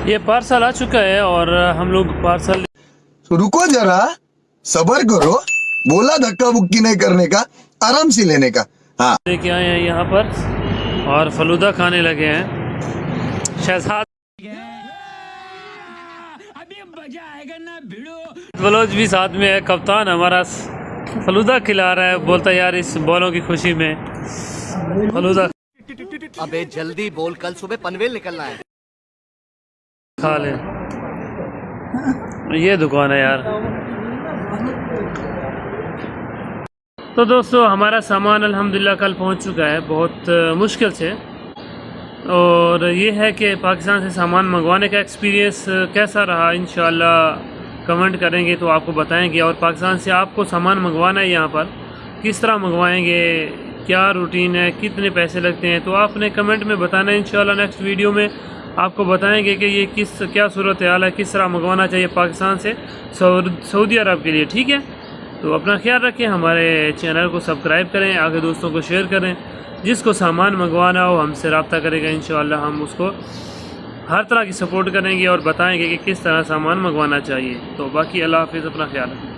ये पार्सल आ चुका है और हम लोग पार्सल रुको जरा, सबर करो, बोला धक्का बुक्की नहीं करने का, आराम से लेने का। हाँ, लेके आए हैं यहाँ पर और फलूदा खाने लगे हैं। शहजाद बलोच भी साथ में है, कप्तान हमारा फलूदा खिला रहा है, बोलता है यार इस बॉलों की खुशी में फलूदा अबे जल्दी बोल, कल सुबह पनवेल निकलना है। खा ले। ये दुकान है यार। तो दोस्तों हमारा सामान अल्हम्दुलिल्लाह कल पहुंच चुका है, बहुत मुश्किल से। और ये है कि पाकिस्तान से सामान मंगवाने का एक्सपीरियंस कैसा रहा, इंशाल्लाह कमेंट करेंगे तो आपको बताएंगे। और पाकिस्तान से आपको सामान मंगवाना है यहाँ पर, किस तरह मंगवाएंगे, क्या रूटीन है, कितने पैसे लगते हैं, तो आपने कमेंट में बताना है। इंशाल्लाह नेक्स्ट वीडियो में आपको बताएंगे कि ये क्या सूरत हाल है, किस तरह मंगवाना चाहिए पाकिस्तान से सऊदी अरब के लिए। ठीक है, तो अपना ख्याल रखें, हमारे चैनल को सब्सक्राइब करें, आगे दोस्तों को शेयर करें। जिसको सामान मंगवाना हो हमसे रब्ता करेगा, इंशाल्लाह हम उसको हर तरह की सपोर्ट करेंगे और बताएंगे कि किस तरह सामान मंगवाना चाहिए। तो बाकी अल्लाह हाफिज़, अपना ख्याल रखें।